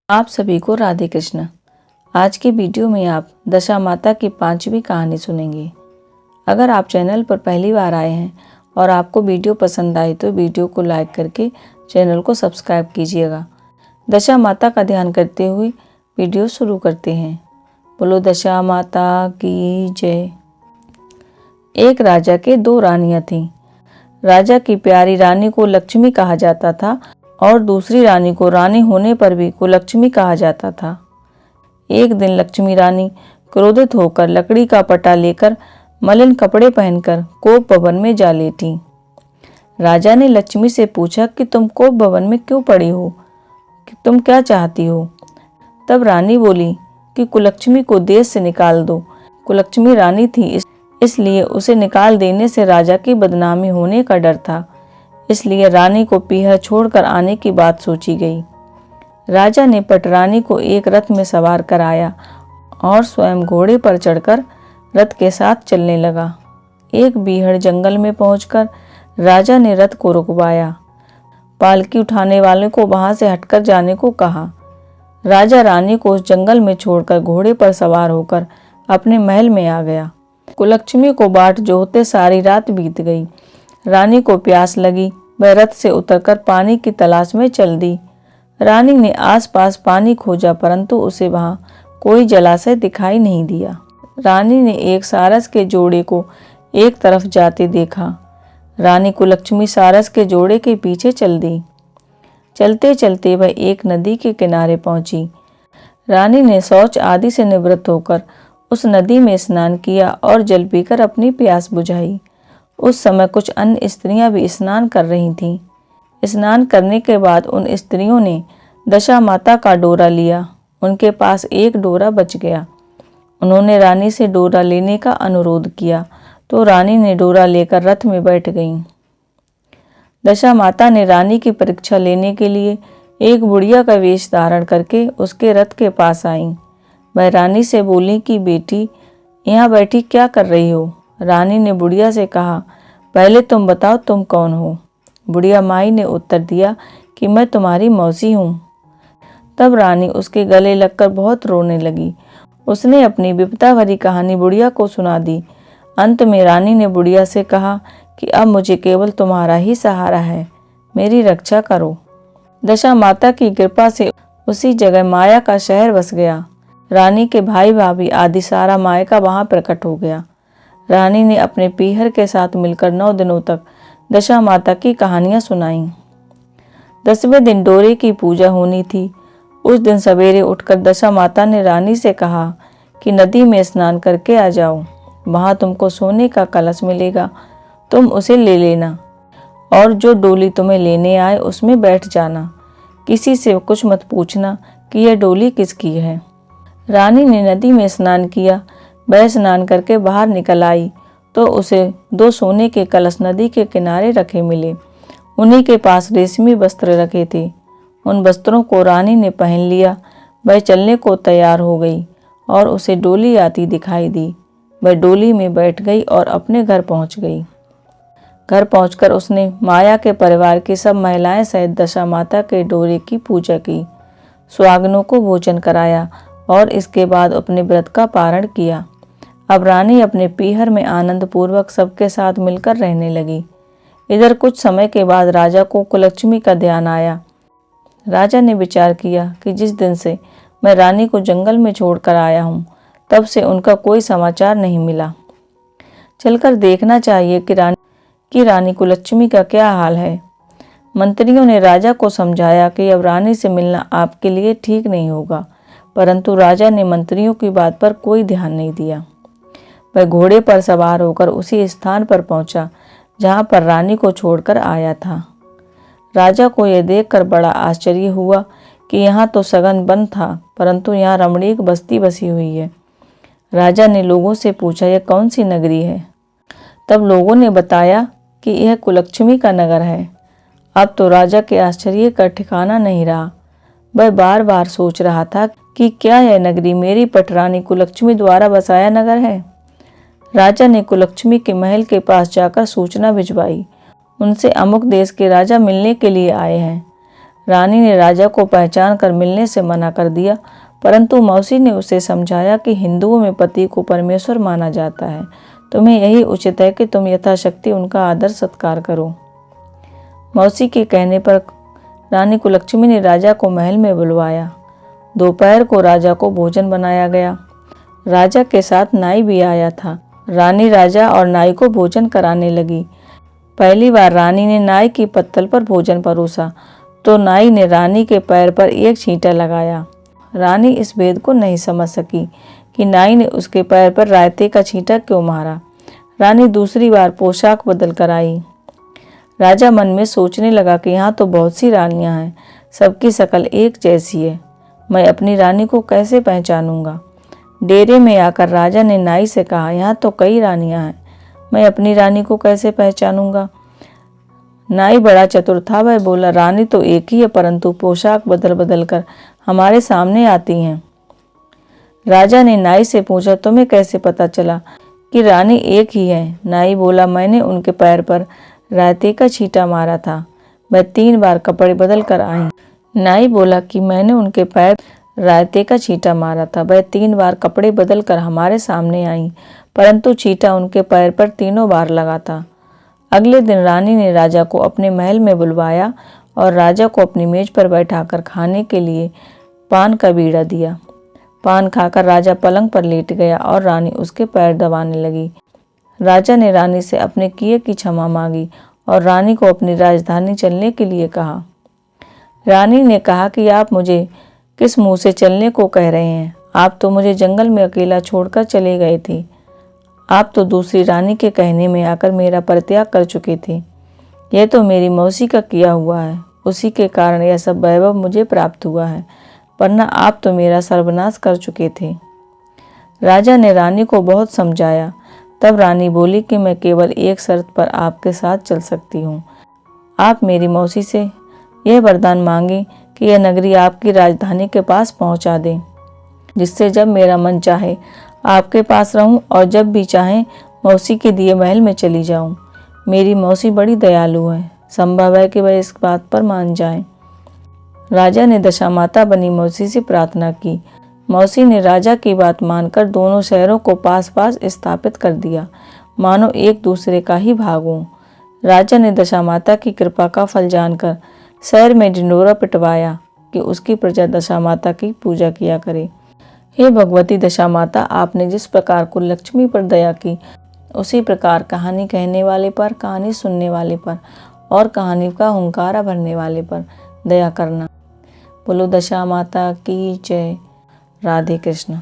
आप सभी को राधे कृष्ण। आज की वीडियो में आप दशा माता की 5वीं कहानी सुनेंगे। अगर आप चैनल पर पहली बार आए हैं और आपको वीडियो पसंद आई तो वीडियो को लाइक करके चैनल को सब्सक्राइब कीजिएगा। दशा माता का ध्यान करते हुए वीडियो शुरू करते हैं। बोलो दशा माता की जय। एक राजा के 2 रानियां थीं। राजा की प्यारी रानी को लक्ष्मी कहा जाता था और दूसरी रानी को रानी होने पर भी कुलक्ष्मी कहा जाता था। एक दिन लक्ष्मी रानी क्रोधित होकर लकड़ी का पटा लेकर मलिन कपड़े पहनकर कोप भवन में जा लेटी। राजा ने लक्ष्मी से पूछा कि तुम कोप भवन में क्यों पड़ी हो, कि तुम क्या चाहती हो। तब रानी बोली कि कुलक्ष्मी को देश से निकाल दो। कुलक्ष्मी रानी थी, इसलिए उसे निकाल देने से राजा की बदनामी होने का डर था। इसलिए रानी को पीहर छोड़कर आने की बात सोची गई। राजा ने पटरानी को एक रथ में सवार कराया और स्वयं घोड़े पर चढ़कर रथ के साथ चलने लगा। एक बीहड़ जंगल में पहुंचकर राजा ने रथ को रुकवाया। पालकी उठाने वाले को वहां से हटकर जाने को कहा। राजा रानी को उस जंगल में छोड़कर घोड़े पर सवार होकर अपने महल में आ गया। कुलक्ष्मी को बाट जोहते सारी रात बीत गई। रानी को प्यास लगी, वह रथ से उतरकर पानी की तलाश में चल दी। रानी ने आसपास पानी खोजा परंतु उसे वहां कोई जलाशय दिखाई नहीं दिया। रानी ने एक सारस के जोड़े को एक तरफ जाते देखा। रानी कुलक्ष्मी सारस के जोड़े के पीछे चल दी। चलते चलते वह एक नदी के किनारे पहुंची। रानी ने शौच आदि से निवृत्त होकर उस नदी में स्नान किया और जल पीकर अपनी प्यास बुझाई। उस समय कुछ अन्य स्त्रियां भी स्नान कर रही थीं। स्नान करने के बाद उन स्त्रियों ने दशा माता का डोरा लिया। उनके पास एक डोरा बच गया। उन्होंने रानी से डोरा लेने का अनुरोध किया तो रानी ने डोरा लेकर रथ में बैठ गईं। दशा माता ने रानी की परीक्षा लेने के लिए एक बुढ़िया का वेश धारण करके उसके रथ के पास आईं। वह रानी से बोली कि बेटी, यहाँ बैठी क्या कर रही हो। रानी ने बुढ़िया से कहा, पहले तुम बताओ तुम कौन हो। बुढ़िया माई ने उत्तर दिया कि मैं तुम्हारी मौसी हूँ। तब रानी उसके गले लगकर बहुत रोने लगी। उसने अपनी विपदा भरी कहानी बुढ़िया को सुना दी। अंत में रानी ने बुढ़िया से कहा कि अब मुझे केवल तुम्हारा ही सहारा है, मेरी रक्षा करो। दशा माता की कृपा से उसी जगह माया का शहर बस गया। रानी के भाई भाभी आदि सारा मायका वहां प्रकट हो गया। रानी ने अपने पीहर के साथ मिलकर 9 दिनों तक दशा माता की कहानियां सुनाईं। 10वें दिन डोरे की पूजा होनी थी। उस दिन सवेरे उठकर दशा माता ने रानी से कहा कि नदी में स्नान करके आ जाओ, वहां तुमको सोने का कलश मिलेगा, तुम उसे ले लेना और जो डोली तुम्हें लेने आए उसमें बैठ जाना। किसी से कुछ मत पूछना कि यह डोली किसकी है। रानी ने नदी में स्नान किया। वह स्नान करके बाहर निकल आई तो उसे 2 सोने के कलश नदी के किनारे रखे मिले। उन्हीं के पास रेशमी वस्त्र रखे थे। उन वस्त्रों को रानी ने पहन लिया। वह चलने को तैयार हो गई और उसे डोली आती दिखाई दी। वह डोली में बैठ गई और अपने घर पहुंच गई। घर पहुंचकर उसने माया के परिवार की सब महिलाएं सहित दशा माता के डोरे की पूजा की, सुहागनों को भोजन कराया और इसके बाद अपने व्रत का पारण किया। अब रानी अपने पीहर में आनंद पूर्वक सबके साथ मिलकर रहने लगी। इधर कुछ समय के बाद राजा को कुलक्ष्मी का ध्यान आया। राजा ने विचार किया कि जिस दिन से मैं रानी को जंगल में छोड़कर आया हूँ तब से उनका कोई समाचार नहीं मिला। चलकर देखना चाहिए कि रानी कुलक्ष्मी का क्या हाल है। मंत्रियों ने राजा को समझाया कि अब रानी से मिलना आपके लिए ठीक नहीं होगा, परंतु राजा ने मंत्रियों की बात पर कोई ध्यान नहीं दिया। वह घोड़े पर सवार होकर उसी स्थान पर पहुंचा जहां पर रानी को छोड़कर आया था। राजा को यह देखकर बड़ा आश्चर्य हुआ कि यहाँ तो सघन वन था परंतु यहाँ रमणीक बस्ती बसी हुई है। राजा ने लोगों से पूछा, यह कौन सी नगरी है। तब लोगों ने बताया कि यह कुलक्ष्मी का नगर है। अब तो राजा के आश्चर्य का ठिकाना नहीं रहा। वह बार बार सोच रहा था कि क्या यह नगरी मेरी पटरानी कुलक्ष्मी द्वारा बसाया नगर है। राजा ने कुलक्ष्मी के महल के पास जाकर सूचना भिजवाई। उनसे अमुक देश के राजा मिलने के लिए आए हैं। रानी ने राजा को पहचान कर मिलने से मना कर दिया, परंतु मौसी ने उसे समझाया कि हिंदुओं में पति को परमेश्वर माना जाता है। तुम्हें यही उचित है कि तुम यथाशक्ति उनका आदर सत्कार करो। मौसी के कहने पर रानी कुलक्ष्मी ने राजा को महल में बुलवाया। दोपहर को राजा को भोजन बनाया गया। राजा के साथ नाई भी आया था। रानी राजा और नाई को भोजन कराने लगी। पहली बार रानी ने नाई की पत्तल पर भोजन परोसा तो नाई ने रानी के पैर पर एक छींटा लगाया। रानी इस भेद को नहीं समझ सकी कि नाई ने उसके पैर पर रायते का छींटा क्यों मारा। रानी दूसरी बार पोशाक बदल कर आई। राजा मन में सोचने लगा कि यहाँ तो बहुत सी रानियाँ हैं, सबकी शक्ल एक जैसी है, मैं अपनी रानी को कैसे पहचानूंगा। डेरे में आकर राजा ने नाई से कहा, यहाँ तो कई रानियाँ हैं, मैं अपनी रानी को कैसे पहचानूंगा। नाई बड़ा चतुर था, वह बोला, रानी तो एक ही है, परंतु पोशाक बदल बदल कर हमारे सामने आती हैं। राजा ने नाई से पूछा, तुम्हें कैसे पता चला कि रानी एक ही है। नाई बोला, मैंने उनके पैर पर रायते का छींटा मारा था, वह 3 बार कपड़े बदल कर आई। नाई बोला कि मैंने उनके पैर रायते का छींटा मारा था, वह 3 बार कपड़े बदल कर हमारे सामने आई, परंतु छींटा उनके पैर पर तीनों बार लगा था। अगले दिन रानी ने राजा को अपने महल में बुलवाया और राजा को अपनी मेज पर बैठाकर खाने के लिए पान का बीड़ा दिया। पान खाकर राजा पलंग पर लेट गया और रानी उसके पैर दबाने लगी। राजा ने रानी से अपने किए की क्षमा मांगी और रानी को अपनी राजधानी चलने के लिए कहा। रानी ने कहा कि आप मुझे किस मुंह से चलने को कह रहे हैं, आप तो मुझे जंगल में अकेला छोड़कर चले गए थे। आप तो दूसरी रानी के कहने में आकर मेरा परित्याग कर चुके थे। यह तो मेरी मौसी का किया हुआ है, उसी के कारण यह सब वैभव मुझे प्राप्त हुआ है, वरना आप तो मेरा सर्वनाश कर चुके थे। राजा ने रानी को बहुत समझाया। तब रानी बोली कि मैं केवल एक शर्त पर आपके साथ चल सकती हूँ। आप मेरी मौसी से यह वरदान मांगे कि यह नगरी आपकी राजधानी के पास पहुँचा दें, जिससे जब मेरा मन चाहे आपके पास रहूं और जब भी चाहे मौसी के दिए महल में चली जाऊं। मेरी मौसी बड़ी दयालु है, संभव है कि वह इस बात पर मान जाए। राजा ने दशामाता बनी मौसी से प्रार्थना की। मौसी ने राजा की बात मानकर दोनों शहरों को पास पास स्थापित कर दिया, मानो एक दूसरे का ही भाग हो। राजा ने दशामाता की कृपा का फल जानकर शहर में ढिंढोरा पिटवाया कि उसकी प्रजा दशामाता की पूजा किया करे। हे भगवती दशामाता, आपने जिस प्रकार कुलक्ष्मी पर दया की, उसी प्रकार कहानी कहने वाले पर, कहानी सुनने वाले पर और कहानी का हुंकारा भरने वाले पर दया करना। बोलो दशामाता की जय। राधे कृष्ण।